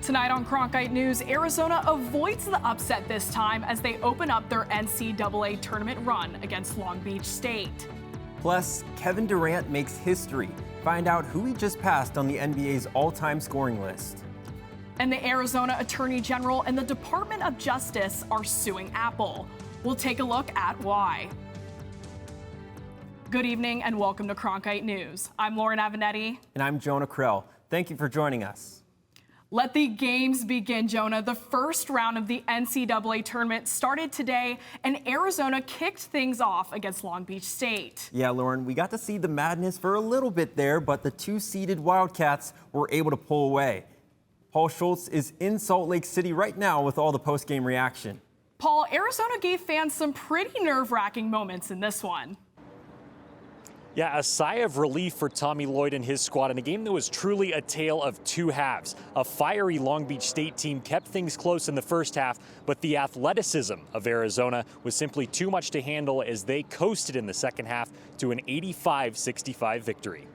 Tonight on Cronkite News, Arizona avoids the upset this time as they open up their NCAA Tournament run against Long Beach State. Plus, Kevin Durant makes history. Find out who he just passed on the NBA's all-time scoring list. And the Arizona Attorney General and the Department of Justice are suing Apple. We'll take a look at why. Good evening and welcome to Cronkite News. I'm Lauren Avenatti. And I'm Jonah Krell. Thank you for joining us. Let the games begin, Jonah. The first round of the NCAA tournament started today, and Arizona kicked things off against Long Beach State. Yeah, Lauren, we got to see the madness for a little bit there, but the two-seeded Wildcats were able to pull away. Paul Schultz is in Salt Lake City right now with all the post-game reaction. Paul, Arizona gave fans some pretty nerve-wracking moments in this one. Yeah, a sigh of relief for Tommy Lloyd and his squad in a game that was truly a tale of two halves. A fiery Long Beach State team kept things close in the first half, but the athleticism of Arizona was simply too much to handle as they coasted in the second half to an 85-65 victory.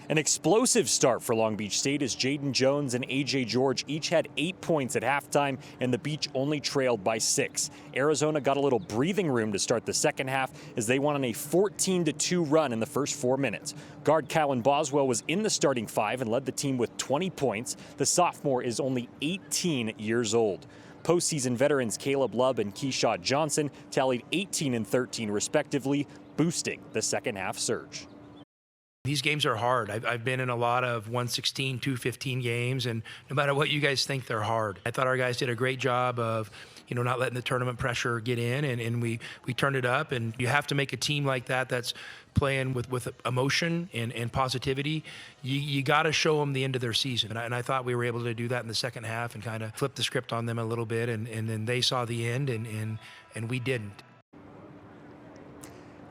An explosive start for Long Beach State as Jaden Jones and A.J. George each had 8 points at halftime, and the Beach only trailed by 6. Arizona got a little breathing room to start the second half as they went on a 14-2 run in the first 4 minutes. Guard Kylan Boswell was in the starting five and led the team with 20 points. The sophomore is only 18 years old. Postseason veterans Caleb Lubb and Keyshawn Johnson tallied 18 and 13 respectively, boosting the second half surge. These games are hard. I've been in a lot of 116, 215 games, and no matter what you guys think, they're hard. I thought our guys did a great job of, not letting the tournament pressure get in, and we turned it up. And you have to make a team like that that's playing with emotion and positivity. You got to show them the end of their season. And I thought we were able to do that in the second half and kind of flip the script on them a little bit, and then they saw the end, and we didn't.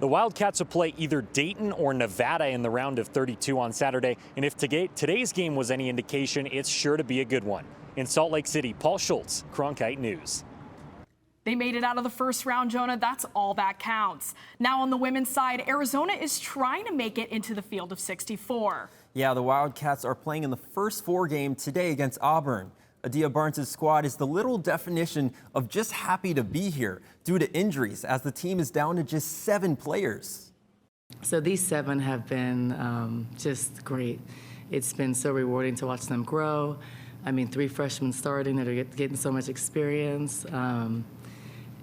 The Wildcats will play either Dayton or Nevada in the round of 32 on Saturday, and if today's game was any indication, it's sure to be a good one. In Salt Lake City, Paul Schultz, Cronkite News. They made it out of the first round, Jonah. That's all that counts. Now on the women's side, Arizona is trying to make it into the field of 64. Yeah, the Wildcats are playing in the first 4 game today against Auburn. Adia Barnes' squad is the literal definition of just happy to be here due to injuries, as the team is down to just 7 players. So these 7 have been just great. It's been so rewarding to watch them grow. I mean, 3 freshmen starting that are getting so much experience. And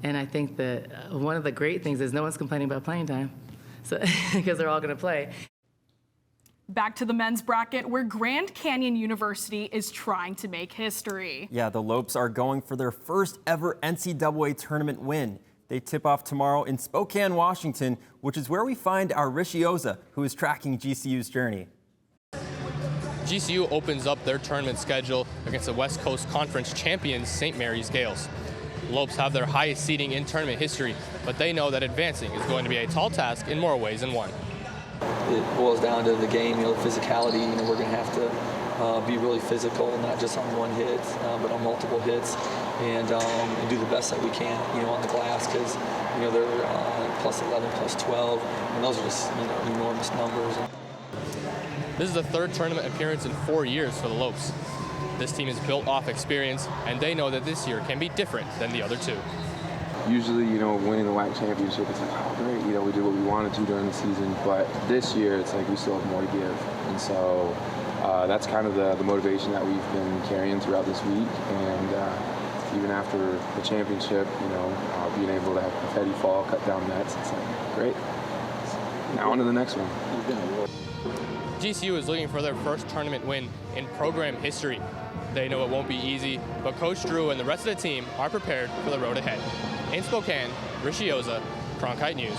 I think that one of the great things is no one's complaining about playing time, so because they're all going to play. Back to the men's bracket, where Grand Canyon University is trying to make history. Yeah, the Lopes are going for their first ever NCAA tournament win. They tip off tomorrow in Spokane, Washington, which is where we find our Rishioza, who is tracking GCU's journey. GCU opens up their tournament schedule against the West Coast Conference champions, St. Mary's Gales. Lopes have their highest seeding in tournament history, but they know that advancing is going to be a tall task in more ways than one. It boils down to the game, physicality. We're going to have to be really physical, not just on one hit, but on multiple hits, and do the best that we can, on the glass, because they're plus 11, plus 12, and those are just enormous numbers. This is the 3rd tournament appearance in 4 years for the Lopes. This team is built off experience, and they know that this year can be different than the other 2. Usually, winning the WAC championship, it's like, oh, great, we did what we wanted to during the season. But this year, it's like we still have more to give. And so that's kind of the motivation that we've been carrying throughout this week. And even after the championship, being able to have confetti fall, cut down nets, it's like, great. Now on to the next one. GCU is looking for their first tournament win in program history. They know it won't be easy, but Coach Drew and the rest of the team are prepared for the road ahead. In Spokane, Rishioza, Cronkite News.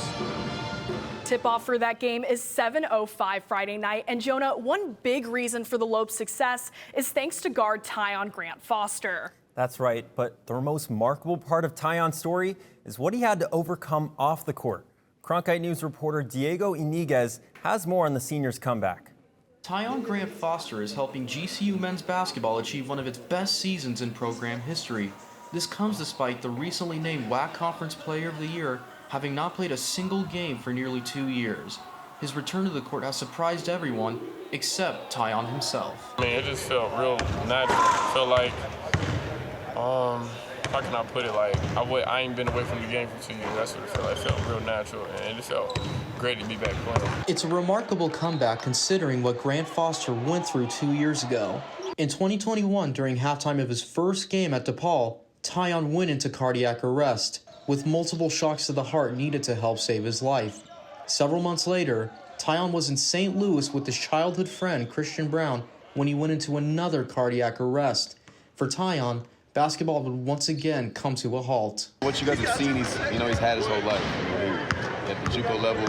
Tip-off for that game is 7:05 Friday night. And Jonah, one big reason for the Lopes' success is thanks to guard Tyon Grant-Foster. That's right, but the most remarkable part of Tyon's story is what he had to overcome off the court. Cronkite News reporter Diego Iniguez has more on the senior's comeback. Tyon Grant-Foster is helping GCU men's basketball achieve one of its best seasons in program history. This comes despite the recently named WAC Conference Player of the Year having not played a single game for nearly 2 years. His return to the court has surprised everyone, except Tyon himself. I mean, it just felt real natural. It felt like, how can I put it? Like, I ain't been away from the game for 2 years. That's what it felt like. It felt real natural, and it just felt great to be back playing. It's a remarkable comeback considering what Grant-Foster went through 2 years ago. In 2021, during halftime of his first game at DePaul, Tyon went into cardiac arrest, with multiple shocks to the heart needed to help save his life. Several months later, Tyon was in St. Louis with his childhood friend, Christian Brown, when he went into another cardiac arrest. For Tyon, basketball would once again come to a halt. What you guys have seen, he's had his whole life. At the JUCO level,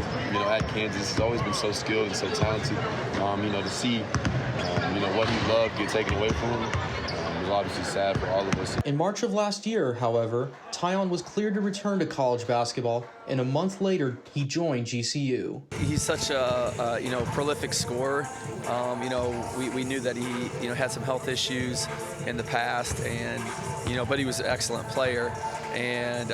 at Kansas, he's always been so skilled and so talented. To see, what he loved get taken away from him, was obviously sad for all of us. In March of last year, however, Tyon was cleared to return to college basketball, and a month later, he joined GCU. He's such a prolific scorer. We knew that he had some health issues in the past, and but he was an excellent player, and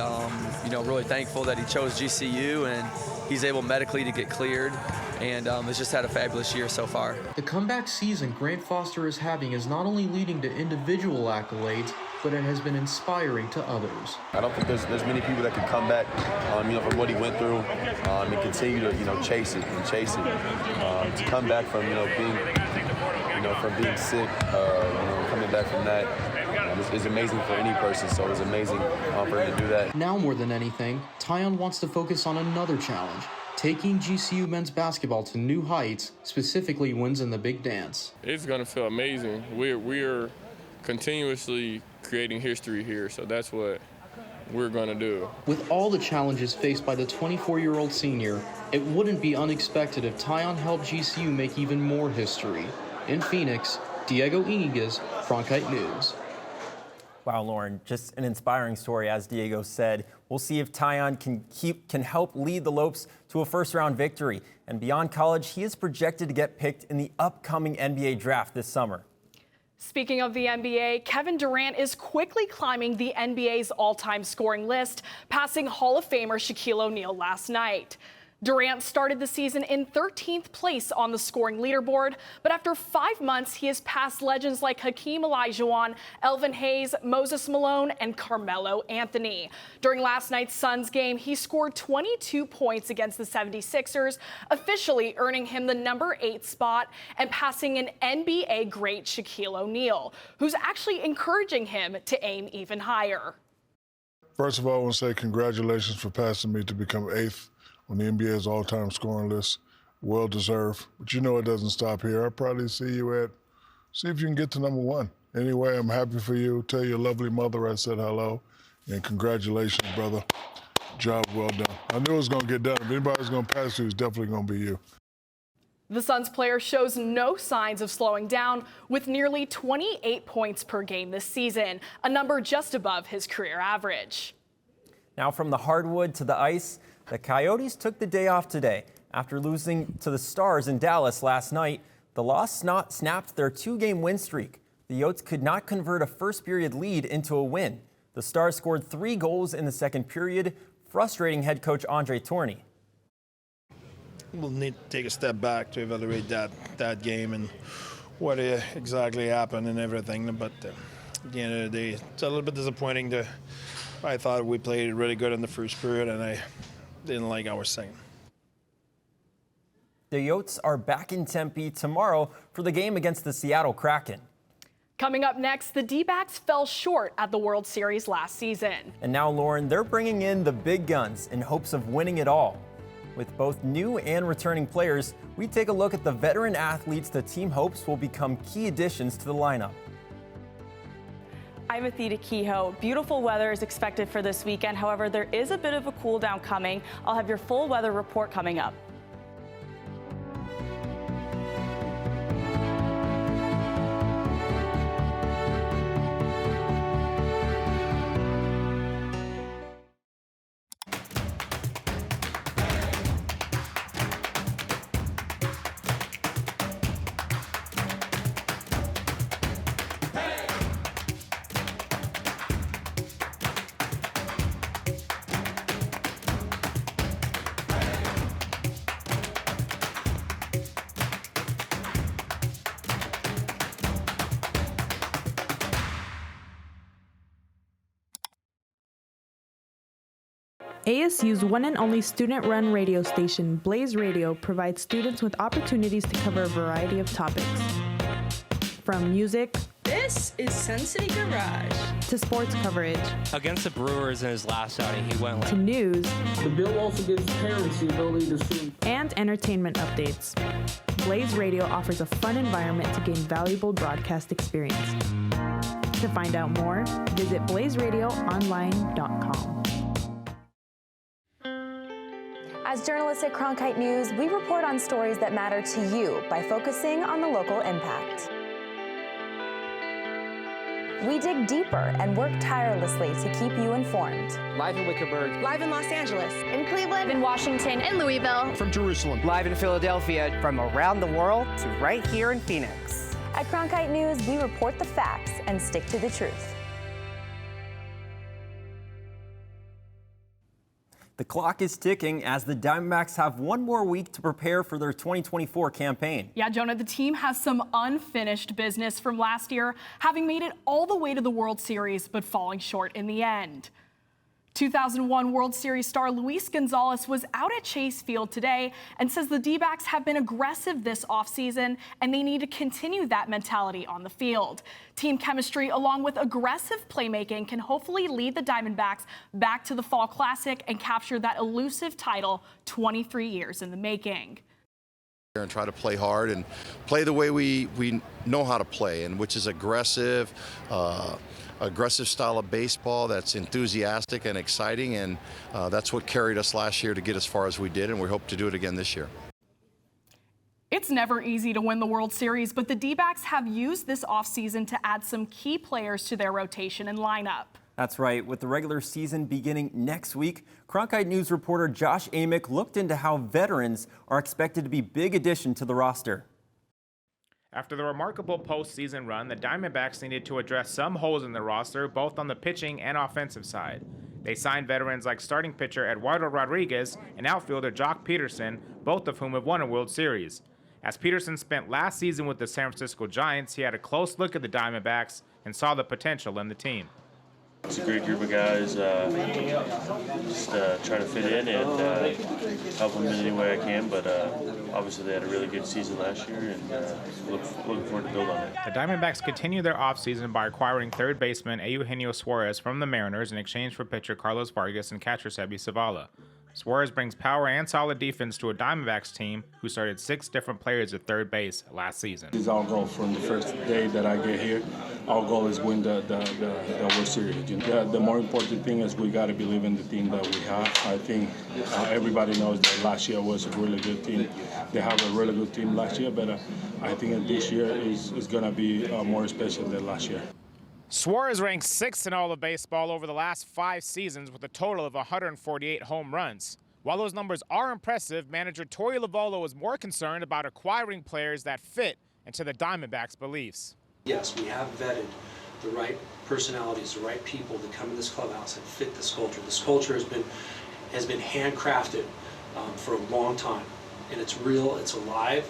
really thankful that he chose GCU and he's able medically to get cleared, and has just had a fabulous year so far. The comeback season Grant-Foster is having is not only leading to individual accolades, but it has been inspiring to others. I don't think there's many people that can come back, from what he went through, and continue to chase it. To come back from from being sick, coming back from that. It's amazing for any person, so it's amazing for him to do that. Now more than anything, Tyon wants to focus on another challenge, taking GCU men's basketball to new heights, specifically wins in the big dance. It's going to feel amazing. We're continuously creating history here, so that's what we're going to do. With all the challenges faced by the 24-year-old senior, it wouldn't be unexpected if Tyon helped GCU make even more history. In Phoenix, Diego Inigas, Cronkite News. Wow, Lauren, just an inspiring story, as Diego said. We'll see if Tyon can help lead the Lopes to a first-round victory. And beyond college, he is projected to get picked in the upcoming NBA draft this summer. Speaking of the NBA, Kevin Durant is quickly climbing the NBA's all-time scoring list, passing Hall of Famer Shaquille O'Neal last night. Durant started the season in 13th place on the scoring leaderboard, but after 5 months, he has passed legends like Hakeem Olajuwon, Elvin Hayes, Moses Malone, and Carmelo Anthony. During last night's Suns game, he scored 22 points against the 76ers, officially earning him the number 8 spot and passing an NBA great Shaquille O'Neal, who's actually encouraging him to aim even higher. First of all, I want to say congratulations for passing me to become 8th on the NBA's all-time scoring list. Well deserved. But it doesn't stop here. I'll probably see if you can get to number 1. Anyway, I'm happy for you. Tell your lovely mother I said hello. And congratulations, brother. Job well done. I knew it was going to get done. If anybody was going to pass you, it's definitely going to be you. The Suns player shows no signs of slowing down, with nearly 28 points per game this season, a number just above his career average. Now from the hardwood to the ice, the Coyotes took the day off today. After losing to the Stars in Dallas last night, the loss snapped their 2-game win streak. The Yotes could not convert a first-period lead into a win. The Stars scored 3 goals in the second period, frustrating head coach Andre Tourney. We'll need to take a step back to evaluate that game and what exactly happened and everything. But at the end of the day, it's a little bit disappointing. I thought we played really good in the first period, and I didn't like our second. The Yotes are back in Tempe tomorrow for the game against the Seattle Kraken. Coming up next, the D-backs fell short at the World Series last season. And now, Lauren, they're bringing in the big guns in hopes of winning it all. With both new and returning players, we take a look at the veteran athletes the team hopes will become key additions to the lineup. I'm Athena Kehoe. Beautiful weather is expected for this weekend. However, there is a bit of a cool down coming. I'll have your full weather report coming up. ASU's one and only student-run radio station, Blaze Radio, provides students with opportunities to cover a variety of topics. From music, this is Sensei Garage, to sports coverage, against the Brewers in his last outing, he went to news. The bill also gives parents the ability to see, and entertainment updates. Blaze Radio offers a fun environment to gain valuable broadcast experience. To find out more, visit blazeradioonline.com. As journalists at Cronkite News, we report on stories that matter to you by focusing on the local impact. We dig deeper and work tirelessly to keep you informed. Live in Wickerburg. Live in Los Angeles. In Cleveland. In Washington. In Louisville. From Jerusalem. Live in Philadelphia. From around the world to right here in Phoenix. At Cronkite News, we report the facts and stick to the truth. The clock is ticking as the Diamondbacks have one more week to prepare for their 2024 campaign. Yeah, Jonah, the team has some unfinished business from last year, having made it all the way to the World Series, but falling short in the end. 2001 World Series star Luis Gonzalez was out at Chase Field today and says the D-backs have been aggressive this offseason and they need to continue that mentality on the field. Team chemistry along with aggressive playmaking can hopefully lead the Diamondbacks back to the Fall Classic and capture that elusive title 23 years in the making. And try to play hard and play the way we know how to play, and which is aggressive style of baseball that's enthusiastic and exciting, and that's what carried us last year to get as far as we did, and we hope to do it again this year. It's never easy to win the World Series, but the D-backs have used this offseason to add some key players to their rotation and lineup. That's right. With the regular season beginning next week, Cronkite News reporter Josh Amick looked into how veterans are expected to be big addition to the roster. After the remarkable postseason run, the Diamondbacks needed to address some holes in the roster, both on the pitching and offensive side. They signed veterans like starting pitcher Eduardo Rodriguez and outfielder Jock Peterson, both of whom have won a World Series. As Peterson spent last season with the San Francisco Giants, he had a close look at the Diamondbacks and saw the potential in the team. It's a great group of guys, just trying to fit in and help them in any way I can, but obviously they had a really good season last year, and looking forward to build on it. The Diamondbacks continue their offseason by acquiring third baseman Eugenio Suarez from the Mariners in exchange for pitcher Carlos Vargas and catcher Sebi Zavala. Suarez brings power and solid defense to a Diamondbacks team who started 6 different players at third base last season. This is our goal from the first day that I get here. Our goal is win the World Series. The more important thing is we got to believe in the team that we have. I think everybody knows that last year was a really good team. They have a really good team last year, but I think this year is going to be more special than last year. Suarez ranks 6th in all of baseball over the last 5 seasons with a total of 148 home runs. While those numbers are impressive, manager Torey Lovullo is more concerned about acquiring players that fit into the Diamondbacks' beliefs. Yes, we have vetted the right personalities, the right people that come in this clubhouse and fit this culture. This culture has been handcrafted for a long time, and it's real, it's alive,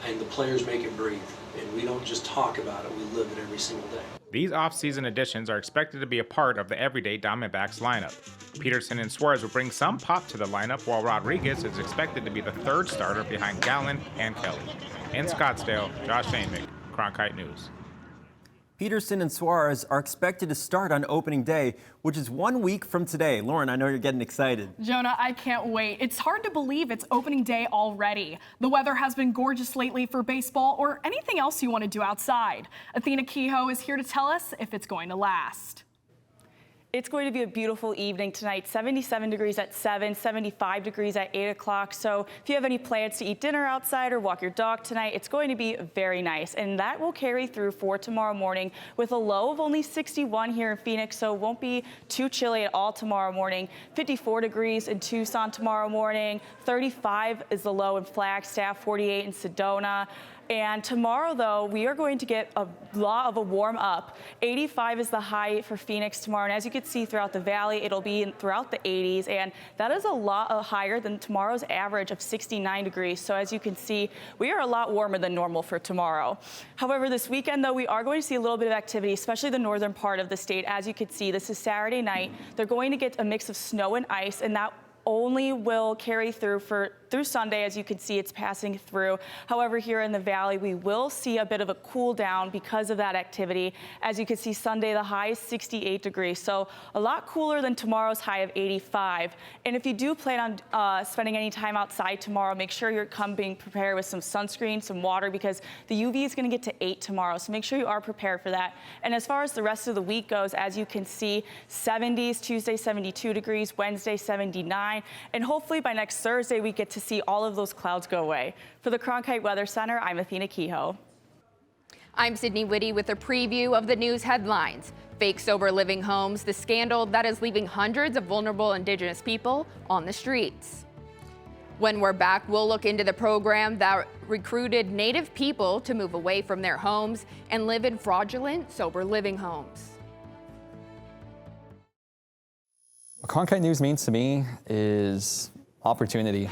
and the players make it breathe. And we don't just talk about it, we live it every single day. These offseason additions are expected to be a part of the everyday Diamondbacks lineup. Peterson and Suarez will bring some pop to the lineup, while Rodriguez is expected to be the 3rd starter behind Gallen and Kelly. In Scottsdale, Josh Amick, Cronkite News. Peterson and Suarez are expected to start on opening day, which is 1 week from today. Lauren, I know you're getting excited. Jonah, I can't wait. It's hard to believe it's opening day already. The weather has been gorgeous lately for baseball or anything else you want to do outside. Athena Kehoe is here to tell us if it's going to last. It's going to be a beautiful evening tonight. 77 degrees at 7, 75 degrees at 8 o'clock. So if you have any plans to eat dinner outside or walk your dog tonight, it's going to be very nice. And that will carry through for tomorrow morning with a low of only 61 here in Phoenix. So it won't be too chilly at all tomorrow morning. 54 degrees in Tucson tomorrow morning. 35 is the low in Flagstaff, 48 in Sedona. And tomorrow, though, we are going to get a lot of a warm up. 85 is the high for Phoenix tomorrow. And as you can see throughout the valley, it'll be throughout the 80s. And that is a lot higher than tomorrow's average of 69 degrees. So as you can see, we are a lot warmer than normal for tomorrow. However, this weekend, though, we are going to see a little bit of activity, especially the northern part of the state. As you can see, this is Saturday night. They're going to get a mix of snow and ice, and that only will carry through Sunday. As you can see, it's passing through. However, here in the valley, we will see a bit of a cool down because of that activity. As you can see, Sunday, the high is 68 degrees, so a lot cooler than tomorrow's high of 85. And if you do plan on spending any time outside tomorrow, make sure you're being prepared with some sunscreen, some water, because the UV is going to get to 8 tomorrow, so make sure you are prepared for that. And as far as the rest of the week goes, as you can see, 70s, Tuesday 72 degrees, Wednesday 79, and hopefully by next Thursday we get to see all of those clouds go away. For the Cronkite Weather Center, I'm Athena Kehoe. I'm Sydney Whitty with a preview of the news headlines. Fake sober living homes, the scandal that is leaving hundreds of vulnerable Indigenous people on the streets. When we're back, we'll look into the program that recruited Native people to move away from their homes and live in fraudulent sober living homes. What Cronkite News means to me is opportunity.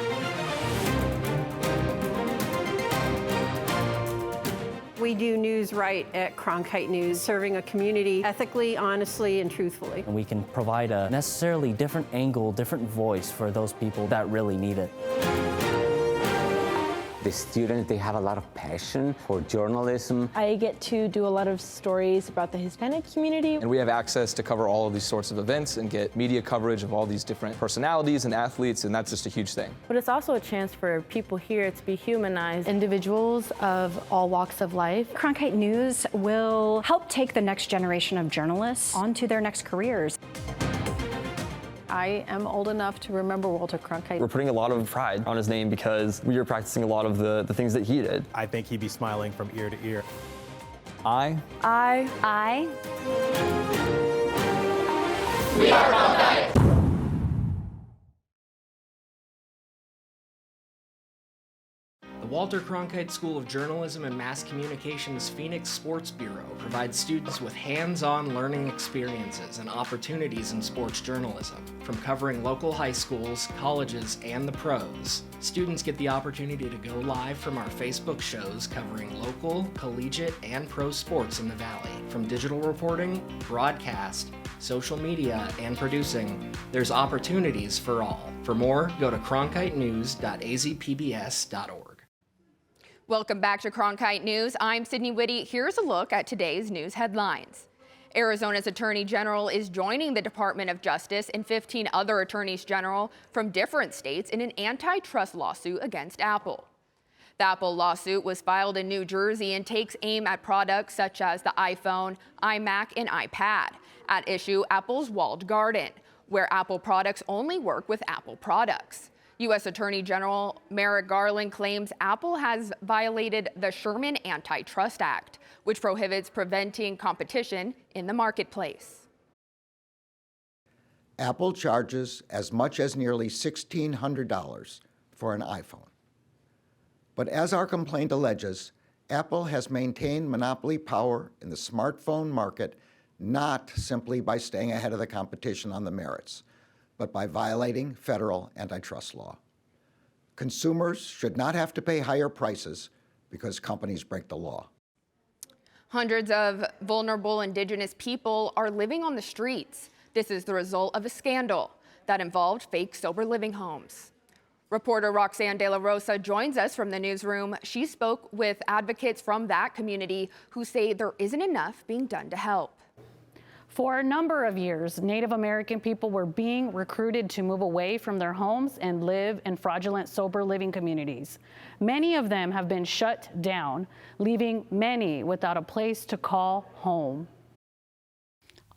We do news right at Cronkite News, serving a community ethically, honestly, and truthfully. And we can provide a necessarily different angle, different voice for those people that really need it. The students, they have a lot of passion for journalism. I get to do a lot of stories about the Hispanic community. And we have access to cover all of these sorts of events and get media coverage of all these different personalities and athletes, and that's just a huge thing. But it's also a chance for people here to be humanized. Individuals of all walks of life. Cronkite News will help take the next generation of journalists onto their next careers. I am old enough to remember Walter Cronkite. We're putting a lot of pride on his name because we are practicing a lot of the things that he did. I think he'd be smiling from ear to ear. I. We are Cronkite. The Walter Cronkite School of Journalism and Mass Communications Phoenix Sports Bureau provides students with hands-on learning experiences and opportunities in sports journalism. From covering local high schools, colleges, and the pros, students get the opportunity to go live from our Facebook shows covering local, collegiate, and pro sports in the Valley. From digital reporting, broadcast, social media, and producing, there's opportunities for all. For more, go to cronkitenews.azpbs.org. Welcome back to Cronkite News. I'm Sydney Whitty. Here's a look at today's news headlines. Arizona's Attorney General is joining the Department of Justice and 15 other attorneys general from different states in an antitrust lawsuit against Apple. The Apple lawsuit was filed in New Jersey and takes aim at products such as the iPhone, iMac, and iPad. At issue, Apple's walled garden, where Apple products only work with Apple products. U.S. Attorney General Merrick Garland claims Apple has violated the Sherman Antitrust Act, which prohibits preventing competition in the marketplace. Apple charges as much as nearly $1,600 for an iPhone. But as our complaint alleges, Apple has maintained monopoly power in the smartphone market not simply by staying ahead of the competition on the merits, but by violating federal antitrust law. Consumers should not have to pay higher prices because companies break the law. Hundreds of vulnerable Indigenous people are living on the streets. This is the result of a scandal that involved fake sober living homes. Reporter Roxanne De La Rosa joins us from the newsroom. She spoke with advocates from that community who say there isn't enough being done to help. For a number of years, Native American people were being recruited to move away from their homes and live in fraudulent sober living communities. Many of them have been shut down, leaving many without a place to call home.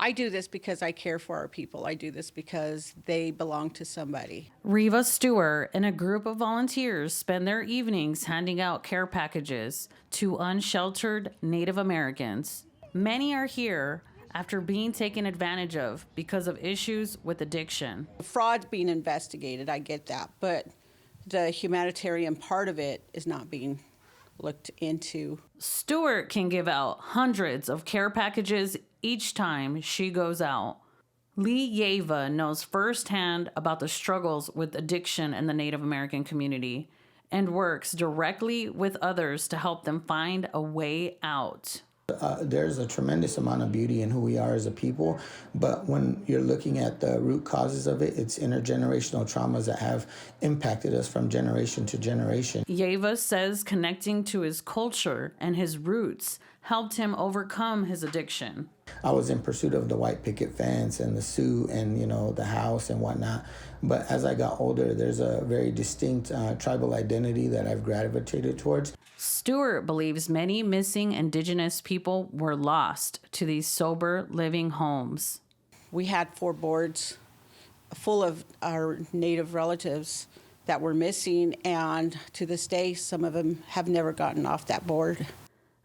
I do this because I care for our people. I do this because they belong to somebody. Reva Stewart and a group of volunteers spend their evenings handing out care packages to unsheltered Native Americans. Many are here after being taken advantage of because of issues with addiction. Fraud's being investigated, I get that, but the humanitarian part of it is not being looked into. Stewart can give out hundreds of care packages each time she goes out. Lee Yeva knows firsthand about the struggles with addiction in the Native American community and works directly with others to help them find a way out. There's a tremendous amount of beauty in who we are as a people, but when you're looking at the root causes of it, it's intergenerational traumas that have impacted us from generation to generation. Yeva says connecting to his culture and his roots helped him overcome his addiction. I was in pursuit of the white picket fence and the suit and, the house and whatnot. But as I got older, there's a very distinct tribal identity that I've gravitated towards. Stewart believes many missing Indigenous people were lost to these sober living homes. We had 4 boards full of our Native relatives that were missing, and to this day, some of them have never gotten off that board.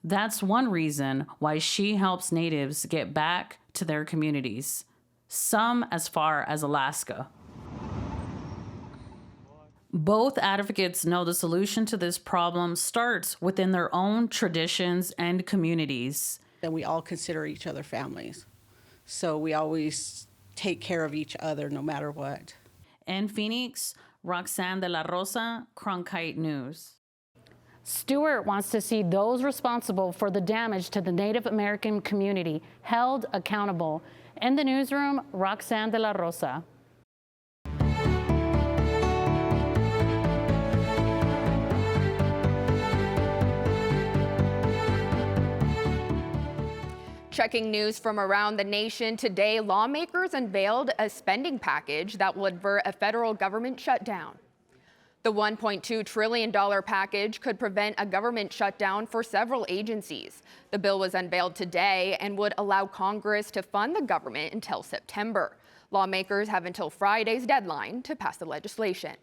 That's one reason why she helps Natives get back to their communities, some as far as Alaska. Both advocates know the solution to this problem starts within their own traditions and communities. And we all consider each other families. So we always take care of each other no matter what. In Phoenix, Roxanne de la Rosa, Cronkite News. Stewart wants to see those responsible for the damage to the Native American community held accountable. In the newsroom, Roxanne de la Rosa. Checking news from around the nation today, lawmakers unveiled a spending package that will avert a federal government shutdown. The $1.2 trillion package could prevent a government shutdown for several agencies. The bill was unveiled today and would allow Congress to fund the government until September. Lawmakers have until Friday's deadline to pass the legislation.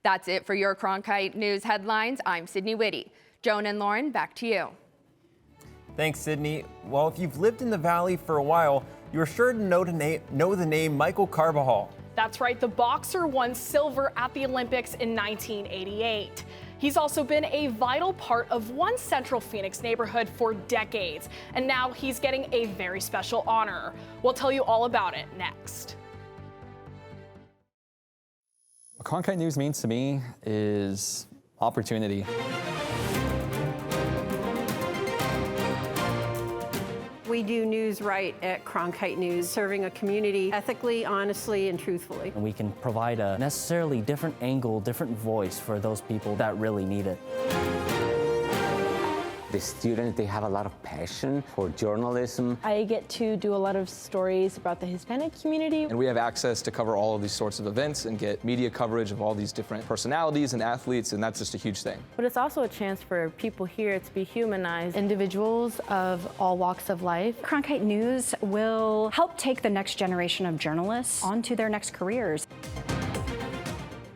That's it for your Cronkite News headlines. I'm Sydney Whitty. Joan and Lauren, back to you. Thanks, Sydney. Well, if you've lived in the Valley for a while, you're sure to know the name Michael Carbajal. That's right, the boxer won silver at the Olympics in 1988. He's also been a vital part of one Central Phoenix neighborhood for decades, and now he's getting a very special honor. We'll tell you all about it next. What Cronkite News means to me is opportunity. We do news right at Cronkite News, serving a community ethically, honestly, and truthfully. And we can provide a necessarily different angle, different voice for those people that really need it. The students, they have a lot of passion for journalism. I get to do a lot of stories about the Hispanic community. And we have access to cover all of these sorts of events and get media coverage of all these different personalities and athletes, and that's just a huge thing. But it's also a chance for people here to be humanized, individuals of all walks of life. Cronkite News will help take the next generation of journalists onto their next careers.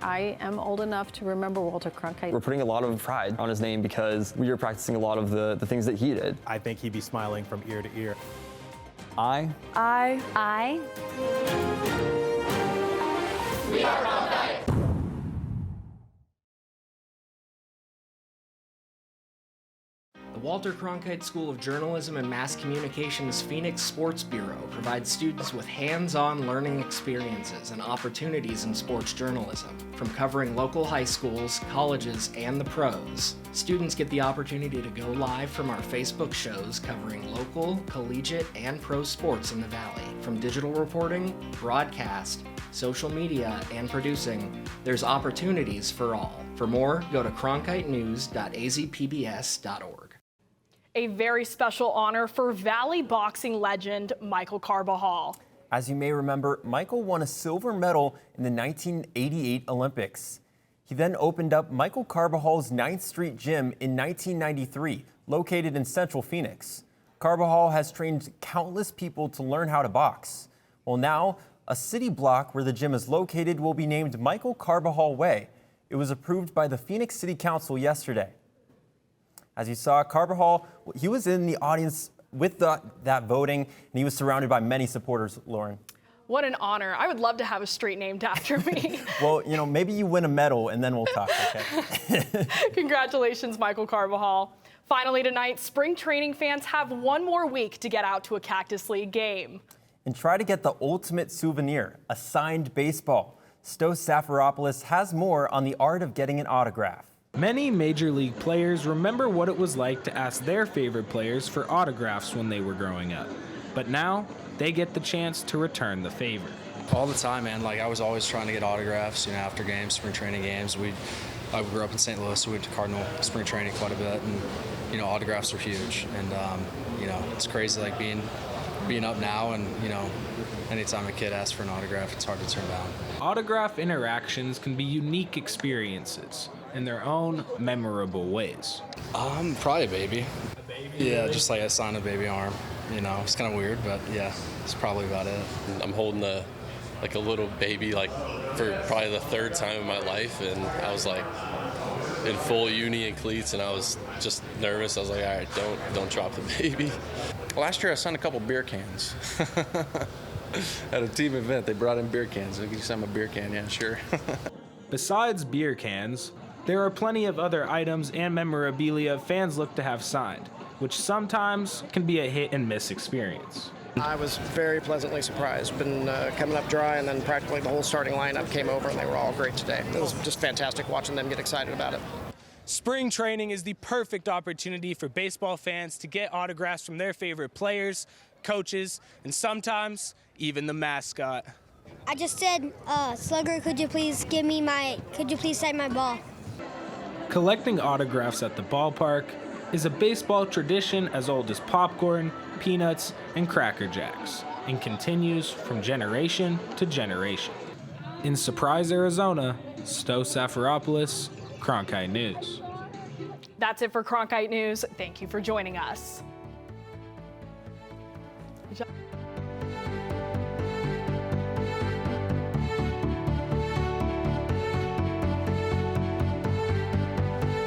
I am old enough to remember Walter Cronkite. We're putting a lot of pride on his name because we are practicing a lot of the things that he did. I think he'd be smiling from ear to ear. I. We are Cronkite. The Walter Cronkite School of Journalism and Mass Communication's Phoenix Sports Bureau provides students with hands-on learning experiences and opportunities in sports journalism. From covering local high schools, colleges, and the pros, students get the opportunity to go live from our Facebook shows covering local, collegiate, and pro sports in the Valley. From digital reporting, broadcast, social media, and producing, there's opportunities for all. For more, go to cronkitenews.azpbs.org. A very special honor for Valley boxing legend Michael Carbajal. As you may remember, Michael won a silver medal in the 1988 Olympics. He then opened up Michael Carbajal's 9th Street Gym in 1993, located in Central Phoenix. Carbajal has trained countless people to learn how to box. Well, now, a city block where the gym is located will be named Michael Carbajal Way. It was approved by the Phoenix City Council yesterday. As you saw, Carbajal, he was in the audience with that voting, and he was surrounded by many supporters, Lauren. What an honor. I would love to have a street named after me. Well, you know, maybe you win a medal and then we'll talk, okay? Congratulations, Michael Carvajal. Finally tonight, spring training fans have one more week to get out to a Cactus League game. And try to get the ultimate souvenir, a signed baseball. Sto Safaropoulos has more on the art of getting an autograph. Many Major League players remember what it was like to ask their favorite players for autographs when they were growing up. But now, they get the chance to return the favor. All the time, man. Like, I was always trying to get autographs, you know, after games, spring training games. I grew up in St. Louis, so we went to Cardinal spring training quite a bit, and, you know, autographs are huge. And, you know, it's crazy, like, being up now, and, you know, anytime a kid asks for an autograph, it's hard to turn down. Autograph interactions can be unique experiences in their own memorable ways. Probably a baby. Yeah, just like I signed a baby arm. You know, it's kind of weird, but yeah, it's probably about it. I'm holding a little baby, like, for probably the third time in my life, and I was like in full uni and cleats, and I was just nervous. I was like, all right, don't drop the baby. Last year I signed a couple beer cans. At a team event, they brought in beer cans. Can you sign my beer can? Yeah, sure. Besides beer cans, there are plenty of other items and memorabilia fans look to have signed, which sometimes can be a hit and miss experience. I was very pleasantly surprised. Been coming up dry, and then practically the whole starting lineup came over, and they were all great today. It was just fantastic watching them get excited about it. Spring training is the perfect opportunity for baseball fans to get autographs from their favorite players, coaches, and sometimes even the mascot. I just said, Slugger, could you please sign my ball? Collecting autographs at the ballpark is a baseball tradition as old as popcorn, peanuts, and Cracker Jacks, and continues from generation to generation. In Surprise, Arizona, Sto Safaropoulos, Cronkite News. That's it for Cronkite News. Thank you for joining us.